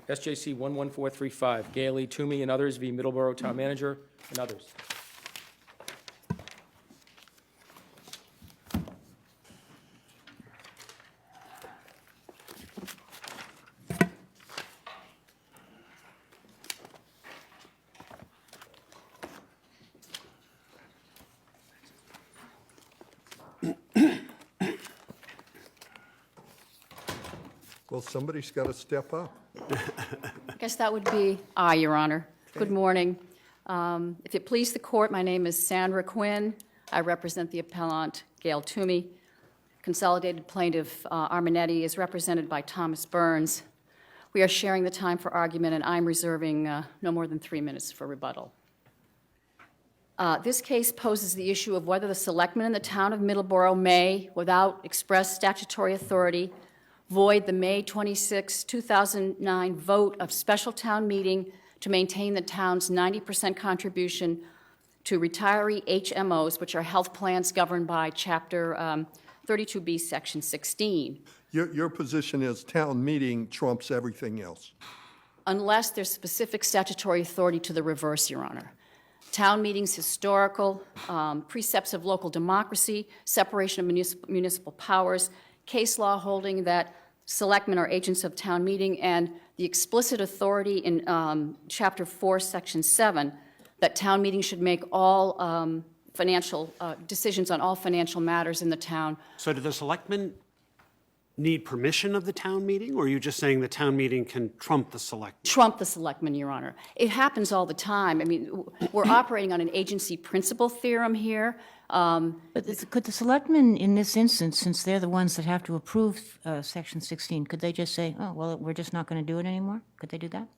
SJC-11435, Gailey, Twomey, and others v. Middleborough Town Manager and others. Well, somebody's got to step up. I guess that would be I, Your Honor. Okay. Good morning. If it please the court, my name is Sandra Quinn. I represent the appellant Gail Twomey. Consolidated plaintiff Arminetti is represented by Thomas Burns. We are sharing the time for argument, and I'm reserving no more than 3 minutes for rebuttal. This case poses the issue of whether the selectmen in the town of Middleborough may, without express statutory authority, void the May 26, 2009 vote of special town meeting to maintain the town's 90% contribution to retiree HMOs, which are health plans governed by Chapter 32B, Section 16. Your position is town meeting trumps everything else. Unless there's specific statutory authority to the reverse, Your Honor. Town meetings, historical, precepts of local democracy, separation of municipal powers, case law holding that selectmen are agents of town meeting, and the explicit authority in Chapter 4, Section 7, that town meeting should make all financial decisions on all financial matters in the town. So do the selectmen need permission of the town meeting, or are you just saying the town meeting can trump the selectmen? Trump the selectmen, Your Honor. It happens all the time. I mean, we're operating on an agency principle theorem here. Could the selectmen, in this instance, since they're the ones that have to approve Section 16, could they just say, oh, well, we're just not going to do it anymore? Could they do that?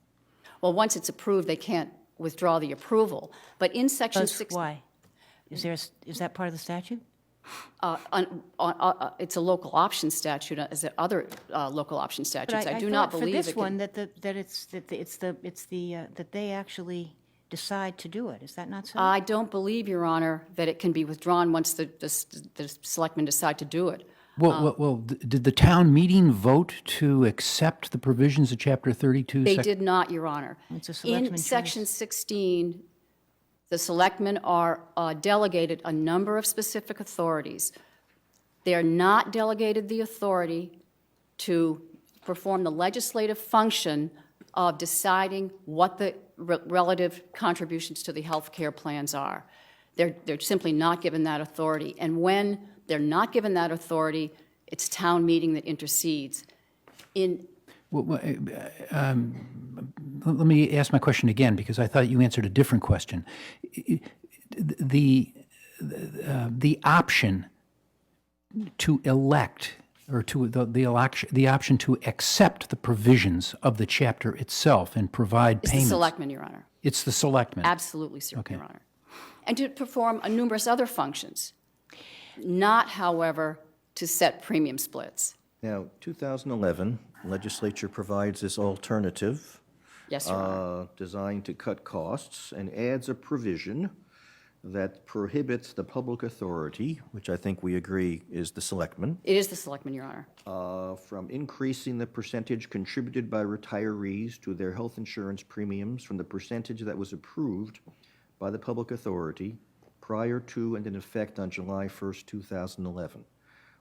Well, once it's approved, they can't withdraw the approval. But in Section 16... Why? Is that part of the statute? It's a local option statute, as are other local option statutes. I do not believe for this it one can... that they actually decide to do it. Is that not so? I don't believe, Your Honor, that it can be withdrawn once the selectmen decide to do it. Well, did the town meeting vote to accept the provisions of Chapter 32? They did not, Your Honor. It's a selectman In Section choice. 16, the selectmen are delegated a number of specific authorities. They are not delegated the authority to perform the legislative function of deciding what the relative contributions to the health care plans are. They're simply not given that authority. And when they're not given that authority, it's town meeting that intercedes. Let me ask my question again, because I thought you answered a different question. The option to elect, or to the option to accept the provisions of the chapter itself and provide It's payments. the selectmen, Your Honor. It's the selectmen. Absolutely, sir, Okay. Your Honor. And to perform numerous other functions, not, however, to set premium splits. Now, 2011, legislature provides this alternative Yes, Your Honor. designed to cut costs and adds a provision that prohibits the public authority, which I think we agree is the selectmen, It is the selectmen, Your Honor. from increasing the percentage contributed by retirees to their health insurance premiums from the percentage that was approved by the public authority prior to and in effect on July 1st, 2011.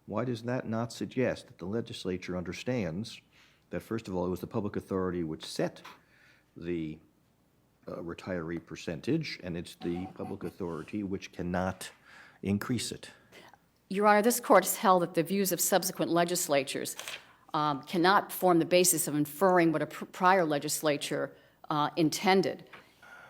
Why does that not suggest that the legislature understands that, first of all, it was the public authority which set the retiree percentage, and it's the public authority which cannot increase it? Your Honor, this court has held that the views of subsequent legislatures cannot form the basis of inferring what a prior legislature intended.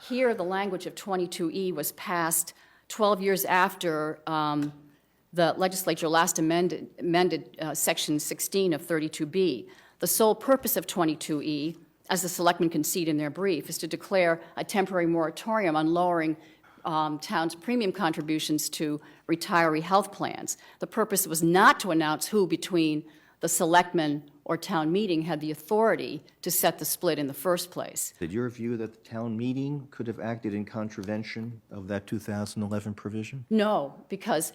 Here, the language of 22E was passed 12 years after the legislature last amended Section 16 of 32B. The sole purpose of 22E, as the selectmen concede in their brief, is to declare a temporary moratorium on lowering towns' premium contributions to retiree health plans. The purpose was not to announce who between the selectmen or town meeting had the authority to set the split in the first place. Did your view that the town meeting could have acted in contravention of that 2011 provision? No, because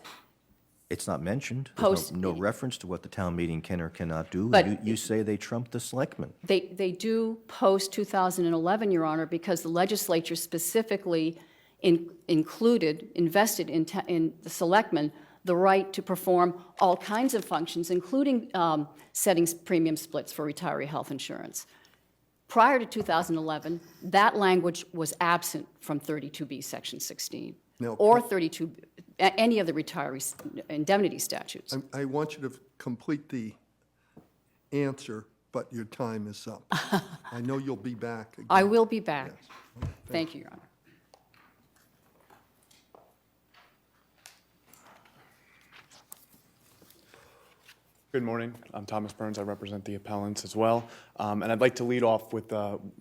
It's not mentioned. Post- There's no reference to what the town meeting can or cannot do. But- You say they trump the selectmen. They do post-2011, Your Honor, because the legislature specifically invested in the selectmen the right to perform all kinds of functions, including setting premium splits for retiree health insurance. Prior to 2011, that language was absent from 32B, Section 16, Now, or 32, any of the retiree indemnity statutes. I want you to complete the answer, but your time is up. I know you'll be back again. I will be back. Thank you, Your Honor. Good morning. I'm Thomas Burns. I represent the appellants as well. And I'd like to lead off with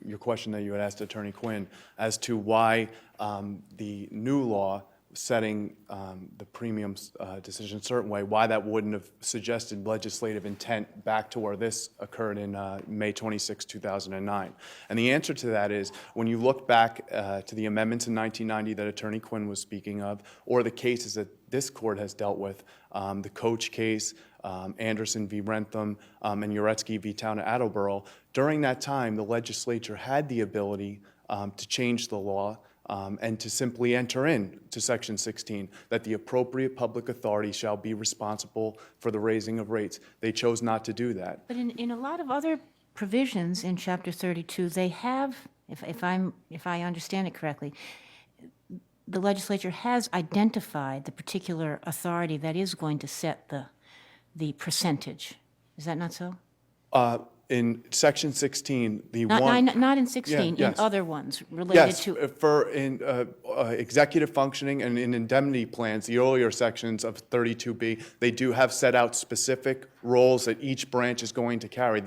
your question that you had asked Attorney Quinn as to why the new law setting the premiums decision a certain way, why that wouldn't have suggested legislative intent back to where this occurred in May 26, 2009. And the answer to that is, when you look back to the amendments in 1990 that Attorney Quinn was speaking of, or the cases that this court has dealt with, the Coach case, Anderson v. Rentham, and Uretsky v. Town of Attleboro, during that time, the legislature had the ability to change the law and to simply enter in to Section 16, that the appropriate public authority shall be responsible for the raising of rates. They chose not to do that. But in a lot of other provisions in Chapter 32, they have, if I understand it correctly, the legislature has identified the particular authority that is going to set the percentage. Is that not so? In Section 16, the Not one... not in 16, yes. in other ones related Yes, to... for executive functioning and in indemnity plans, the earlier sections of 32B, they do have set out specific roles that each branch is going to carry.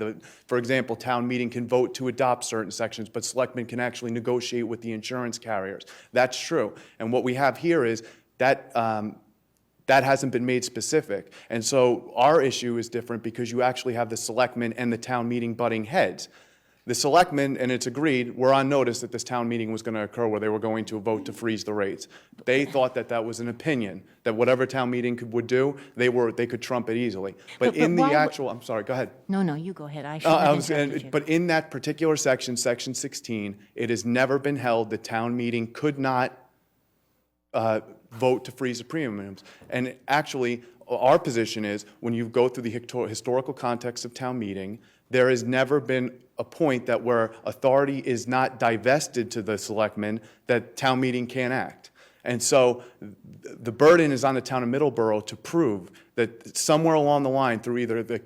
For example, town meeting can vote to adopt certain sections, but selectmen can actually negotiate with the insurance carriers. That's true. And what we have here is that that hasn't been made specific. And so our issue is different because you actually have the selectmen and the town meeting butting heads. The selectmen, and it's agreed, were on notice that this town meeting was going to occur where they were going to vote to freeze the rates. They thought that that was an opinion, that whatever town meeting would do, they could trump it easily. But in the why would- actual, I'm sorry, go ahead. No, you go ahead. I should have interrupted you. But in that particular section, Section 16, it has never been held the town meeting could not vote to freeze the premiums. And actually, our position is, when you go through the historical context of town meeting, there has never been a point that where authority is not divested to the selectmen, that town meeting can't act. And so the burden is on the town of Middleborough to prove that somewhere along the line, through either the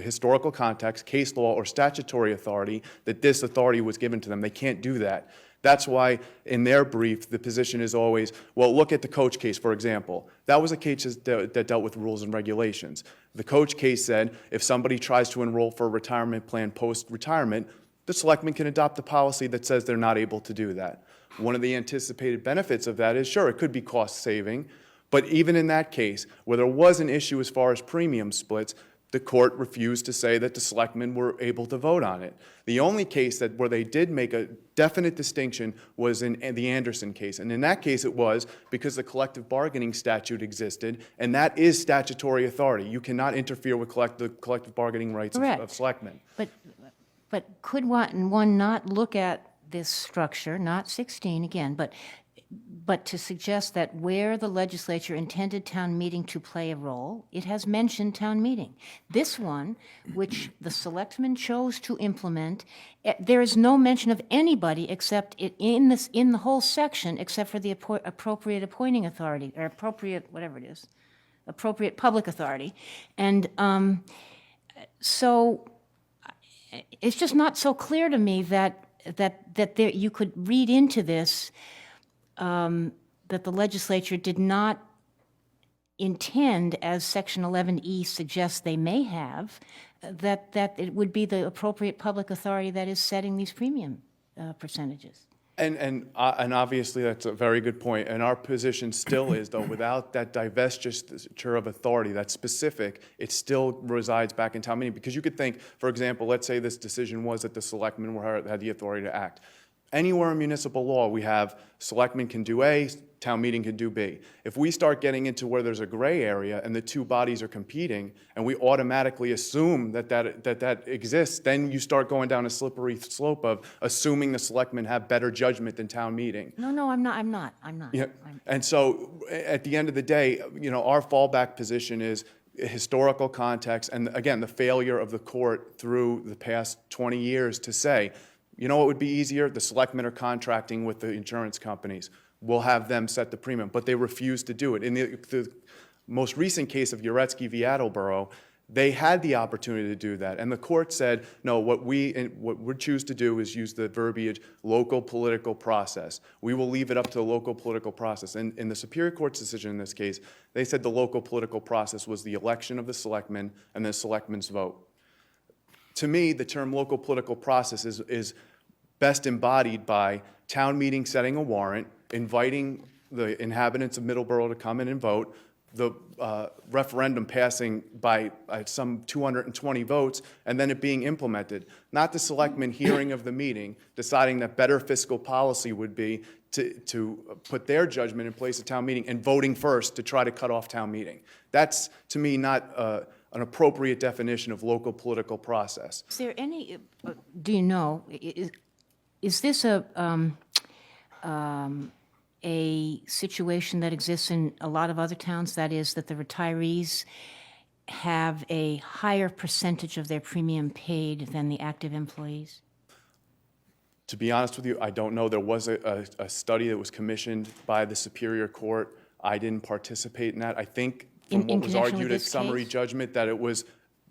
historical context, case law, or statutory authority, that this authority was given to them. They can't do that. That's why, in their brief, the position is always, well, look at the Coach case, for example. That was a case that dealt with rules and regulations. The Coach case said, if somebody tries to enroll for a retirement plan post-retirement, the selectmen can adopt a policy that says they're not able to do that. One of the anticipated benefits of that is, sure, it could be cost-saving, but even in that case, where there was an issue as far as premium splits, the court refused to say that the selectmen were able to vote on it. The only case where they did make a definite distinction was in the Anderson case. And in that case, it was because the collective bargaining statute existed, and that is statutory authority. You cannot interfere with the collective bargaining rights of selectmen. But could one not look at this structure, not 16 again, but to suggest that where the legislature intended town meeting to play a role, it has mentioned town meeting. This one, which the selectmen chose to implement, there is no mention of anybody except in the whole section, except for the appropriate appointing authority, or appropriate, whatever it is, appropriate public authority. And so it's just not so clear to me that you could read into this that the legislature did not intend, as Section 11E suggests they may have, that it would be the appropriate public authority that is setting these premium percentages. And obviously, that's a very good point. And our position still is, though, without that divestiture of authority, that's specific, it still resides back in town meeting. Because you could think, for example, let's say this decision was that the selectmen had the authority to act. Anywhere in municipal law, we have selectmen can do A, town meeting can do B. If we start getting into where there's a gray area and the two bodies are competing, and we automatically assume that exists, then you start going down a slippery slope of assuming the selectmen have better judgment than town meeting. No, I'm not. Yeah, and so at the end of the day, our fallback position is historical context, and again, the failure of the court through the past 20 years to say, what would be easier? The selectmen are contracting with the insurance companies. We'll have them set the premium, but they refuse to do it. In the most recent case of Uretsky v. Middleborough, they had the opportunity to do that, and the court said, no, what we choose to do is use the verbiage local political process. We will leave it up to the local political process. And in the Superior Court's decision in this case, they said the local political process was the election of the selectmen and the selectmen's vote. To me, the term local political process is best embodied by town meeting setting a warrant, inviting the inhabitants of Middleborough to come in and vote, the referendum passing by some 220 votes, and then it being implemented. Not the selectmen hearing of the meeting, deciding that better fiscal policy would be to put their judgment in place at town meeting and voting first to try to cut off town meeting. That's, to me, not an appropriate definition of local political process. Is there any, do you know, is this a situation that exists in a lot of other towns, that is, that the retirees have a higher percentage of their premium paid than the active employees? To be honest with you, I don't know. There was a study that was commissioned by the Superior Court. I didn't participate in that. I think from what was argued at summary judgment that it was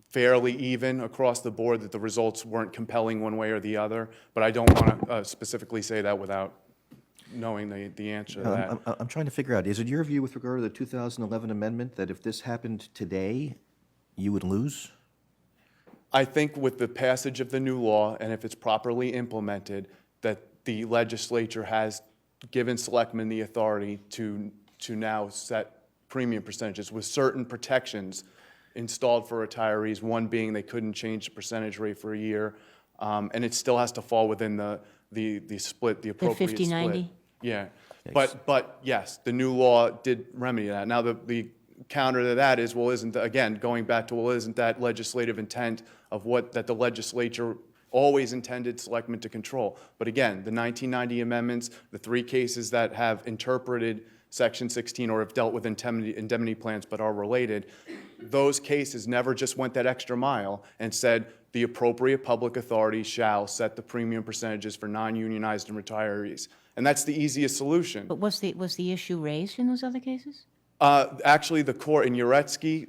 fairly even across the board, that the results weren't compelling one way or the other. But I don't want to specifically say that without knowing the answer to that. I'm trying to figure out, is it your view with regard to the 2011 amendment that if this happened today, you would lose? I think with the passage of the new law, and if it's properly implemented, that the legislature has given selectmen the authority to now set premium percentages with certain protections installed for retirees, one being they couldn't change the percentage rate for a year, and it still has to fall within the split, the appropriate split. 50-90? Yeah, but yes, the new law did remedy that. Now the counter to that is, well, isn't that legislative intent of that the legislature always intended selectmen to control? But again, the 1990 amendments, the three cases that have interpreted Section 16 or have dealt with indemnity plans but are related, those cases never just went that extra mile and said the appropriate public authority shall set the premium percentages for non-unionized and retirees. And that's the easiest solution. But was the issue raised in those other cases? Actually, the court in Uretsky,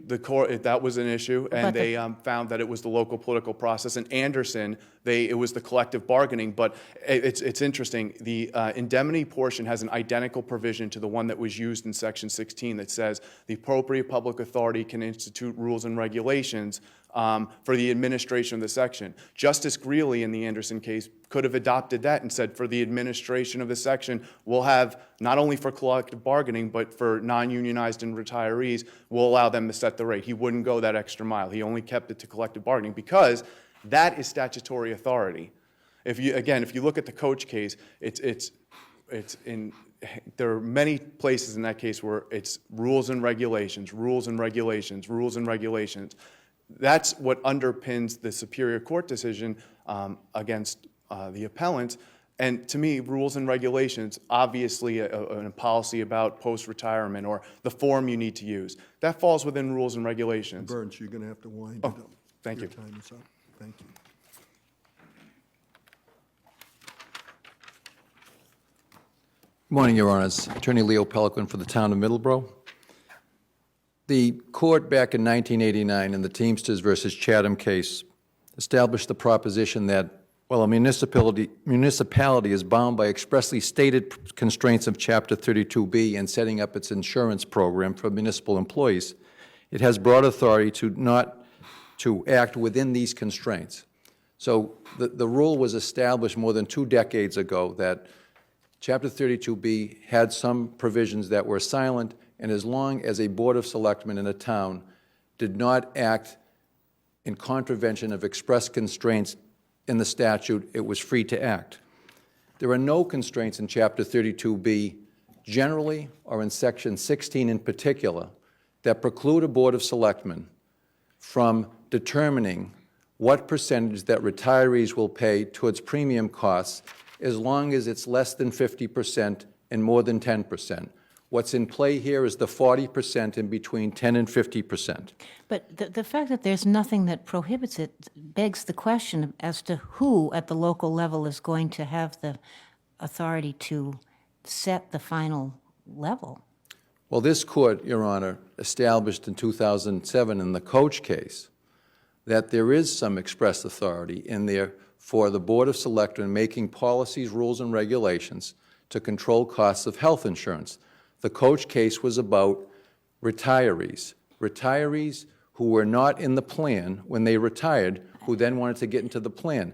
that was an issue, and they found that it was the local political process. In Anderson, it was the collective bargaining. But it's interesting. The indemnity portion has an identical provision to the one that was used in Section 16 that says the appropriate public authority can institute rules and regulations for the administration of the section. Justice Greeley in the Anderson case could have adopted that and said for the administration of the section, we'll have not only for collective bargaining, but for non-unionized and retirees, we'll allow them to set the rate. He wouldn't go that extra mile. He only kept it to collective bargaining because that is statutory authority. If you look at the Coach case, there are many places in that case where it's rules and regulations, rules and regulations, rules and regulations. That's what underpins the Superior Court decision against the appellants. And to me, rules and regulations, obviously a policy about post-retirement or the form you need to use, that falls within rules and regulations. Burns, you're going to have to wind it up. Thank you. Your time is up. Thank you. Morning, Your Honors. Attorney Leo Pelican for the town of Middleborough. The court back in 1989 in the Teamsters versus Chatham case established the proposition that, well, a municipality is bound by expressly stated constraints of Chapter 32B in setting up its insurance program for municipal employees. It has broad authority to act within these constraints. So the rule was established more than 2 decades ago that Chapter 32B had some provisions that were silent, and as long as a board of selectmen in a town did not act in contravention of express constraints in the statute, it was free to act. There are no constraints in Chapter 32B generally or in Section 16 in particular that preclude a Board of Selectmen from determining what percentage that retirees will pay towards premium costs as long as it's less than 50% and more than 10%. What's in play here is the 40% in between 10 and 50%. But the fact that there's nothing that prohibits it begs the question as to who at the local level is going to have the authority to set the final level. Well, this court, Your Honor, established in 2007 in the Coach case that there is some express authority in there for the Board of Selectmen making policies, rules, and regulations to control costs of health insurance. The Coach case was about retirees who were not in the plan when they retired, who then wanted to get into the plan.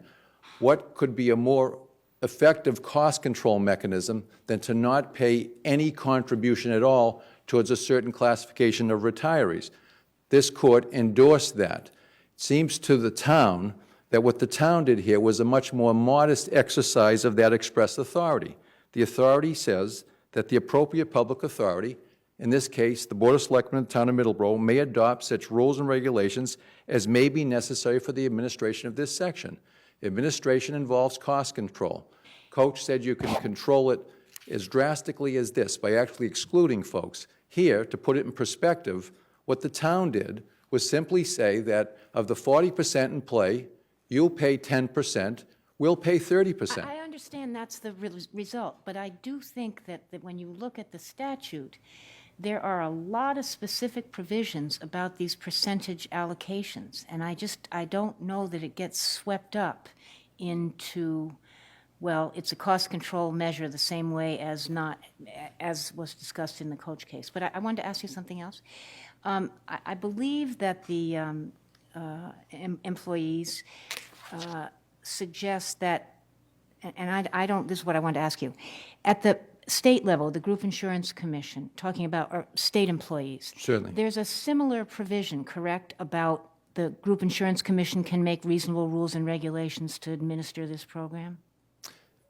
What could be a more effective cost control mechanism than to not pay any contribution at all towards a certain classification of retirees? This court endorsed that. It seems to the town that what the town did here was a much more modest exercise of that express authority. The authority says that the appropriate public authority, in this case, the Board of Selectmen of the Town of Middleborough, may adopt such rules and regulations as may be necessary for the administration of this section. Administration involves cost control. Coach said you can control it as drastically as this, by actually excluding folks. Here, to put it in perspective, what the town did was simply say that of the 40% in play, you'll pay 10%, we'll pay 30%. I understand that's the result, but I do think that when you look at the statute, there are a lot of specific provisions about these percentage allocations, and I don't know that it gets swept up into, well, it's a cost control measure the same way as was discussed in the Coach case. But I wanted to ask you something else. I believe that the employees suggest that, and I don't, this is what I wanted to ask you. At the state level, the Group Insurance Commission, talking about state employees. Certainly. There's a similar provision, correct, about the Group Insurance Commission can make reasonable rules and regulations to administer this program?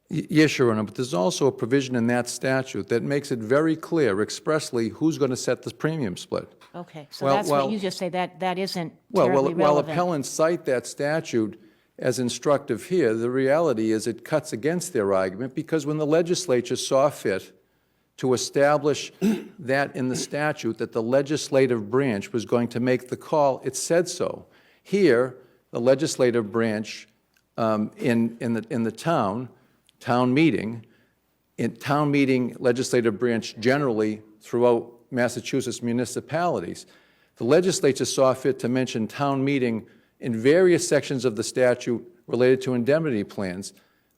Yes, Your Honor, but there's also a provision in that statute that makes it very clear expressly who's going to set the premium split. Okay, so Well, that's well- what you just say, that isn't Well, terribly while relevant. appellants cite that statute as instructive here, the reality is it cuts against their argument, because when the legislature saw fit to establish that in the statute, that the legislative branch was going to make the call, it said so. Here, the legislative branch in the town meeting legislative branch generally throughout Massachusetts municipalities, the legislature saw fit to mention town meeting in various sections of the statute related to indemnity plans,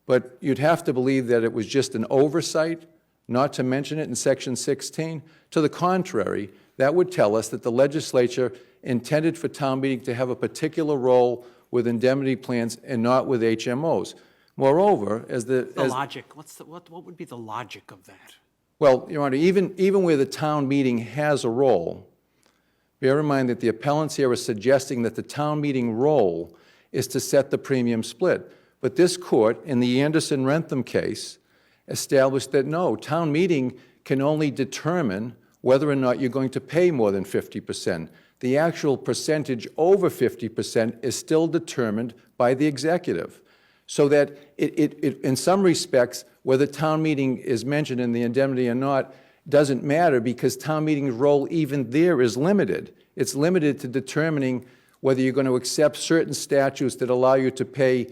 but you'd have to believe that it was just an oversight not to mention it in Section 16. To the contrary, that would tell us that the legislature intended for town meeting to have a particular role with indemnity plans and not with HMOs. Moreover, The logic, what would be the logic of that? Well, Your Honor, even where the town meeting has a role, bear in mind that the appellants here are suggesting that the town meeting role is to set the premium split. But this court, in the Anderson-Rentham case, established that no, town meeting can only determine whether or not you're going to pay more than 50%. The actual percentage over 50% is still determined by the executive. So that in some respects, whether town meeting is mentioned in the indemnity or not doesn't matter, because town meeting's role even there is limited. It's limited to determining whether you're going to accept certain statutes that allow you to pay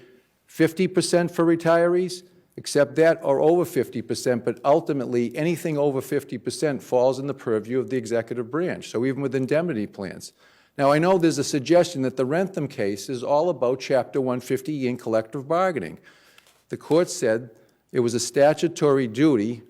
50% for retirees, accept that, or over 50%, but ultimately anything over 50% falls in the purview of the executive branch, so even with indemnity plans. Now, I know there's a suggestion that the Rentham case is all about Chapter 150E in collective bargaining. The court said it was a statutory duty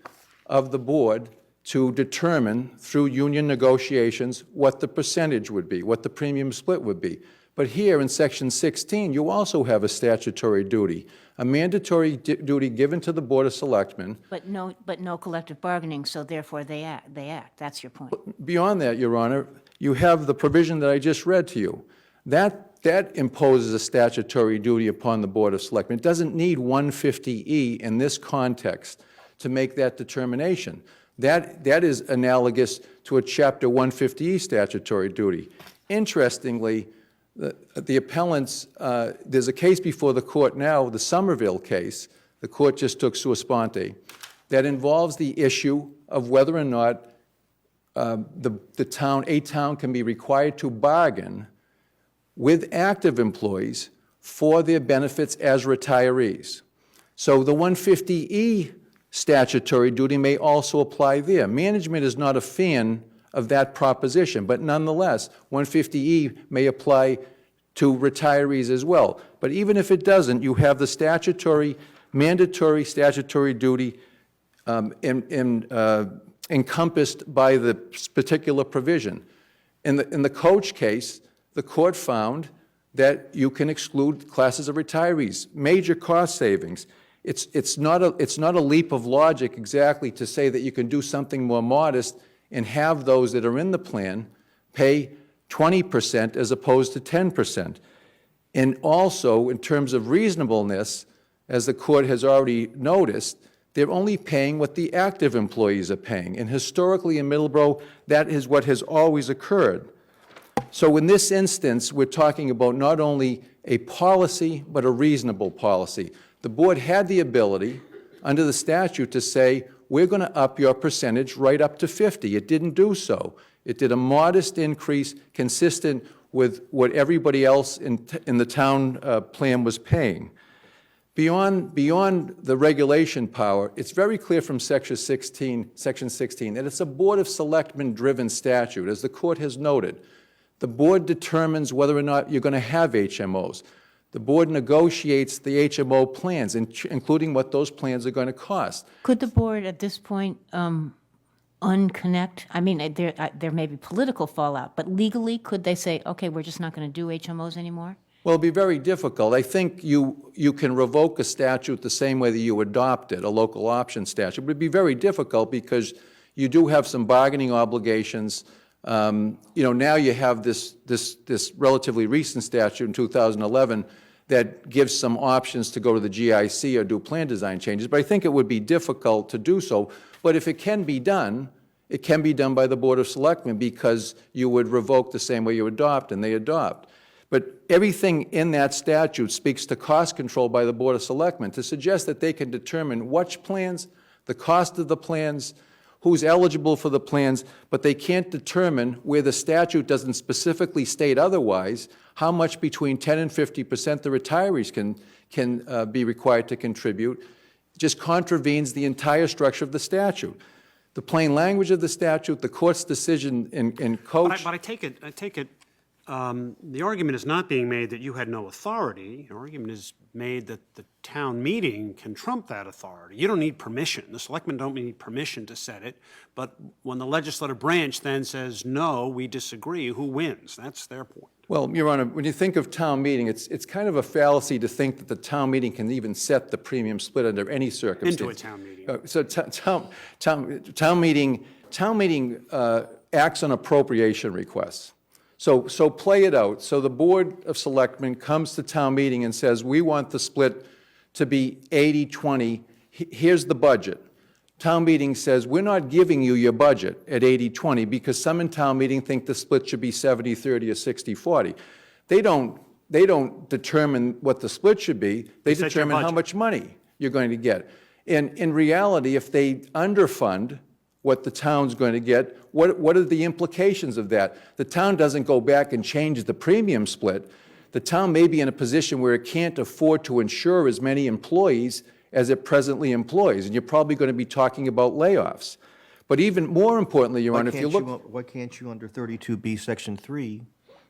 of the board to determine through union negotiations what the percentage would be, what the premium split would be. But here in Section 16, you also have a statutory duty, a mandatory duty given to the Board of Selectmen. But no collective bargaining, so therefore they act. That's your point. Beyond that, Your Honor, you have the provision that I just read to you. That that imposes a statutory duty upon the Board of Selectmen. It doesn't need 150E in this context to make that determination. That is analogous to a Chapter 150E statutory duty. Interestingly, the appellants, there's a case before the court now, the Somerville case, the court just took sua sponte, that involves the issue of whether or not a town can be required to bargain with active employees for their benefits as retirees. So the 150E statutory duty may also apply there. Management is not a fan of that proposition, but nonetheless, 150E may apply to retirees as well. But even if it doesn't, you have the mandatory statutory duty encompassed by the particular provision. In the Coach case, the court found that you can exclude classes of retirees, major cost savings. It's not a leap of logic exactly to say that you can do something more modest and have those that are in the plan pay 20% as opposed to 10%. And also, in terms of reasonableness, as the court has already noticed, they're only paying what the active employees are paying. And historically in Middleborough, that is what has always occurred. So in this instance, we're talking about not only a policy, but a reasonable policy. The board had the ability, under the statute, to say, we're going to up your percentage right up to 50. It didn't do so. It did a modest increase consistent with what everybody else in the town plan was paying. Beyond the regulation power, it's very clear from Section 16, that it's a Board of Selectmen-driven statute. As the court has noted, the board determines whether or not you're going to have HMOs. The board negotiates the HMO plans, including what those plans are going to cost. Could the board at this point unconnect? I mean, there may be political fallout, but legally, could they say, okay, we're just not going to do HMOs anymore? Well, it'd be very difficult. I think you can revoke a statute the same way that you adopt it, a local option statute. But it'd be very difficult because you do have some bargaining obligations. Now you have this relatively recent statute in 2011 that gives some options to go to the GIC or do plan design changes. But I think it would be difficult to do so. But if it can be done, it can be done by the Board of Selectmen because you would revoke the same way you adopt and they adopt. But everything in that statute speaks to cost control by the Board of Selectmen to suggest that they can determine which plans, the cost of the plans, who's eligible for the plans, but they can't determine where the statute doesn't specifically state otherwise how much between 10 and 50% the retirees can be required to contribute. Just contravenes the entire structure of the statute. The plain language of the statute, the court's decision in Coach. But I take it. The argument is not being made that you had no authority. The argument is made that the town meeting can trump that authority. You don't need permission. The selectmen don't need permission to set it. But when the legislative branch then says, no, we disagree, who wins? That's their point. Well, Your Honor, when you think of town meeting, it's kind of a fallacy to think that the town meeting can even set the premium split under any circumstance. Into a town meeting. So town meeting acts on appropriation requests. So play it out. So the Board of Selectmen comes to town meeting and says, we want the split to be 80-20. Here's the budget. Town meeting says, we're not giving you your budget at 80-20 because some in town meeting think the split should be 70-30 or 60-40. They don't determine what the split should be. They determine how much money you're going to get. And in reality, if they underfund what the town's going to get, what are the implications of that? The town doesn't go back and change the premium split. The town may be in a position where it can't afford to insure as many employees as it presently employs, and you're probably going to be talking about layoffs. But even more importantly, Your Honor, if you look... Why can't you under 32B, Section 3,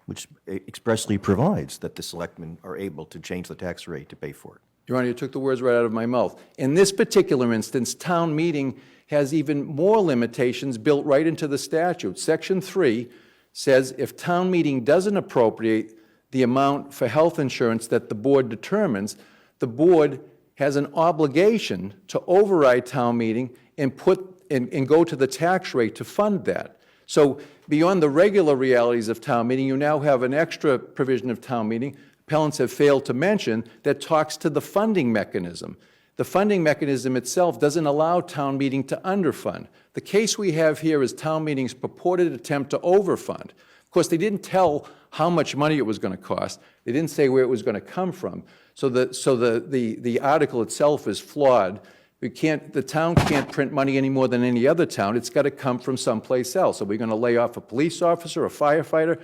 which expressly provides that the selectmen are able to change the tax rate to pay for it? Your Honor, you took the words right out of my mouth. In this particular instance, town meeting has even more limitations built right into the statute. Section 3 says if town meeting doesn't appropriate the amount for health insurance that the board determines, the board has an obligation to override town meeting and go to the tax rate to fund that. So beyond the regular realities of town meeting, you now have an extra provision of town meeting, appellants have failed to mention, that talks to the funding mechanism. The funding mechanism itself doesn't allow town meeting to underfund. The case we have here is town meeting's purported attempt to overfund. Of course, they didn't tell how much money it was going to cost. They didn't say where it was going to come from. So the article itself is flawed. The town can't print money any more than any other town. It's got to come from someplace else. Are we going to lay off a police officer, a firefighter,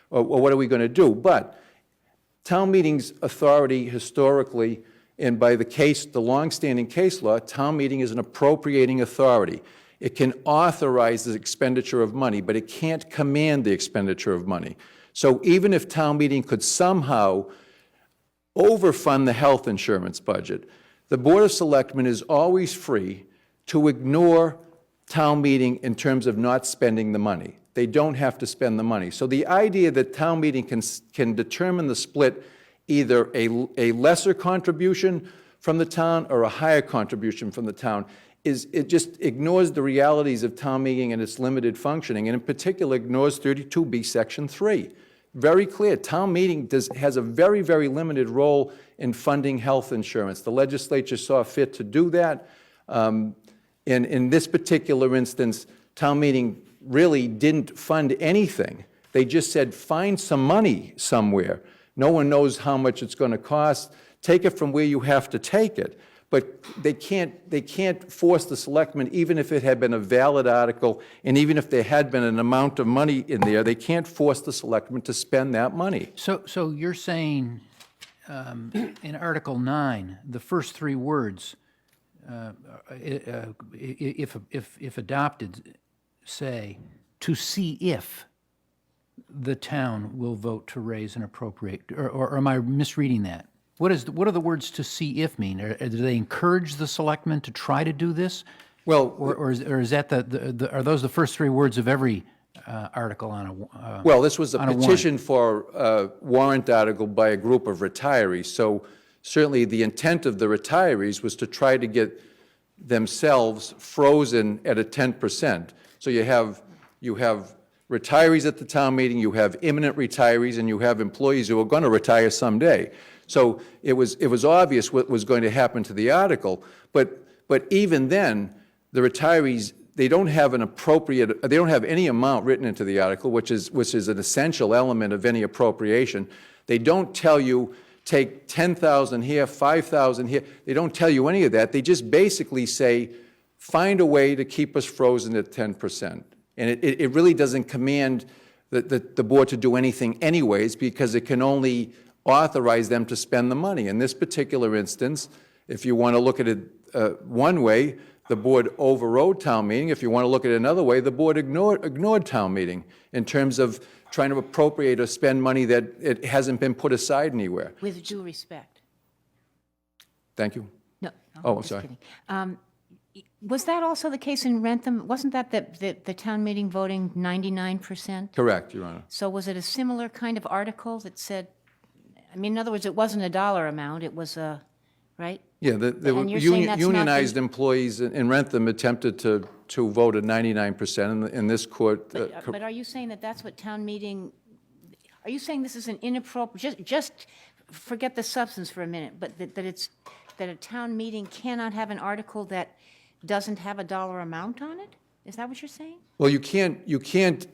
or what are we going to do? But town meeting's authority historically, and by the longstanding case law, town meeting is an appropriating authority. It can authorize the expenditure of money, but it can't command the expenditure of money. So even if town meeting could somehow overfund the health insurance budget, the Board of Selectmen is always free to ignore town meeting in terms of not spending the money. They don't have to spend the money. So the idea that town meeting can determine the split, either a lesser contribution from the town or a higher contribution from the town, it just ignores the realities of town meeting and its limited functioning, and in particular ignores 32B Section 3. Very clear, town meeting has a very, very limited role in funding health insurance. The legislature saw fit to do that. In this particular instance, town meeting really didn't fund anything. They just said, find some money somewhere. No one knows how much it's going to cost. Take it from where you have to take it. But they can't force the selectmen, even if it had been a valid article, and even if there had been an amount of money in there, they can't force the selectmen to spend that money. So you're saying in Article 9, the first three words, if adopted, say, to see if the town will vote to raise and appropriate, or am I misreading that? What do the words "to see if" mean? Do they encourage the selectmen to try to do this? Well, or is that are those the first three words of every article on a well, this was a on petition for a warrant article by a group of retirees. So certainly the intent of the retirees was to try to get themselves frozen at a 10%. So you have retirees at the town meeting, you have imminent retirees, and you have employees who are going to retire someday. So it was obvious what was going to happen to the article, but even then, the retirees, they don't have any amount written into the article, which is an essential element of any appropriation. They don't tell you take 10,000 here, 5,000 here. They don't tell you any of that. They just basically say, find a way to keep us frozen at 10%. And it really doesn't command the board to do anything anyways, because it can only authorize them to spend the money. In this particular instance, if you want to look at it one way, the board overrode town meeting. If you want to look at it another way, the board ignored town meeting in terms of trying to appropriate or spend money that it hasn't been put aside anywhere. With due respect. Thank you. No. Oh, I'm just sorry. kidding. Was that also the case in Rentham? Wasn't that the town meeting voting 99%? Correct, Your Honor. So was it a similar kind of article that said, I mean, in other words, it wasn't a dollar amount, it was a, right? Yeah, the And you're saying that's not unionized the- employees in Rentham attempted to vote at 99%, in this court. But are you saying that that's what town meeting, are you saying this is an inappropriate, just forget the substance for a minute, but that a town meeting cannot have an article that doesn't have a dollar amount on it? Is that what you're saying? Well, you can't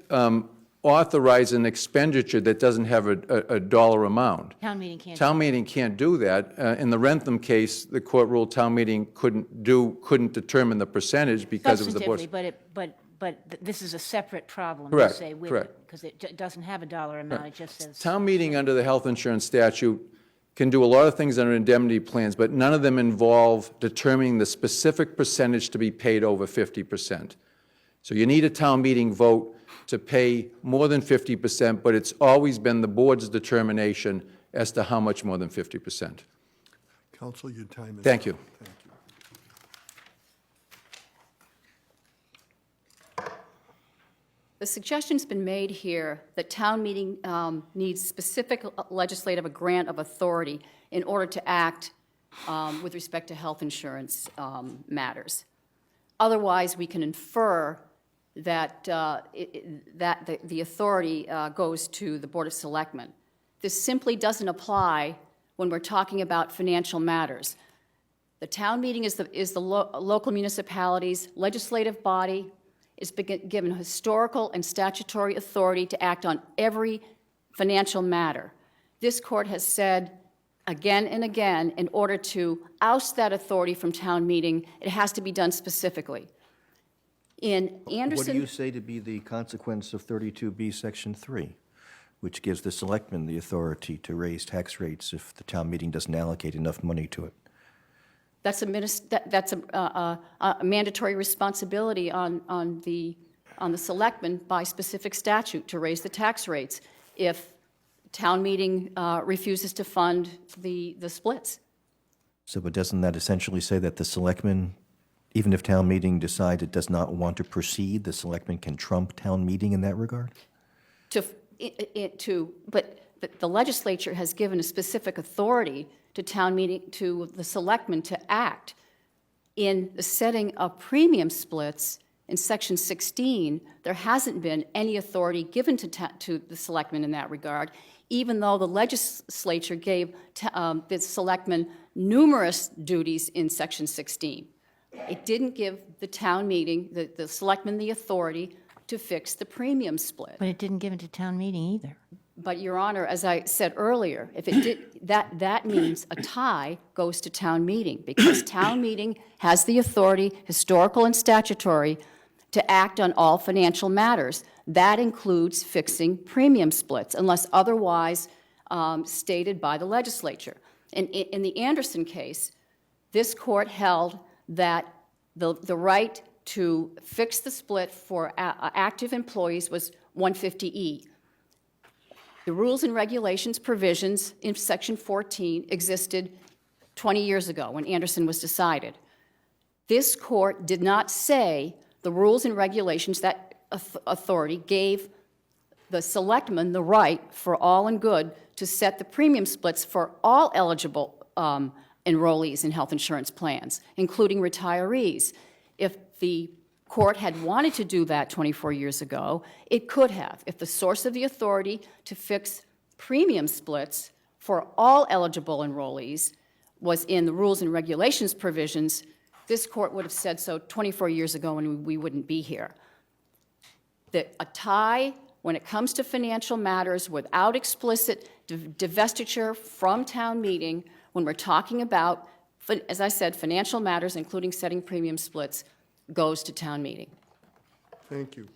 authorize an expenditure that doesn't have a dollar amount. Town meeting can't. Town meeting can't do that. In the Rentham case, the court ruled town meeting couldn't determine the percentage because it was the board. Substantively, but this is a separate problem. Correct, You say, correct. because it doesn't have a dollar amount, it just says. Town meeting under the health insurance statute can do a lot of things under indemnity plans, but none of them involve determining the specific percentage to be paid over 50%. So you need a town meeting vote to pay more than 50%, but it's always been the board's determination as to how much more than 50%. Counsel, your time is Thank up. you. Thank you. The suggestion's been made here that town meeting needs specific legislative grant of authority in order to act with respect to health insurance matters. Otherwise, we can infer that, the authority goes to the Board of Selectmen. This simply doesn't apply when we're talking about financial matters. The town meeting is the local municipality's legislative body, is given historical and statutory authority to act on every financial matter. This court has said again and again, in order to oust that authority from town meeting, it has to be done specifically. In Anderson... What do you say to be the consequence of 32B, Section 3, which gives the selectmen the authority to raise tax rates if the town meeting doesn't allocate enough money to it? That's a mandatory responsibility on the selectmen by specific statute to raise the tax rates if town meeting refuses to fund the splits. So, but doesn't that essentially say that the selectmen, even if town meeting decides it does not want to proceed, the selectmen can trump town meeting in that regard? But the legislature has given a specific authority to town meeting, to the selectmen to act. In the setting of premium splits in Section 16, there hasn't been any authority given to the selectmen in that regard, even though the legislature gave the selectmen numerous duties in Section 16. It didn't give the town meeting, the selectmen, the authority to fix the premium split. But it didn't give it to town meeting either. But, Your Honor, as I said earlier, if it did, that means a tie goes to town meeting, because town meeting has the authority, historical and statutory, to act on all financial matters. That includes fixing premium splits, unless otherwise stated by the legislature. In the Anderson case, this court held that the right to fix the split for active employees was 150E. The rules and regulations provisions in Section 14 existed 20 years ago when Anderson was decided. This court did not say the rules and regulations, that authority gave the selectmen the right for all and good to set the premium splits for all eligible enrollees in health insurance plans, including retirees. If the court had wanted to do that 24 years ago, it could have. If the source of the authority to fix premium splits for all eligible enrollees was in the rules and regulations provisions, this court would have said so 24 years ago and we wouldn't be here. That a tie, when it comes to financial matters, without explicit divestiture from town meeting, when we're talking about, as I said, financial matters, including setting premium splits, goes to town meeting. Thank you.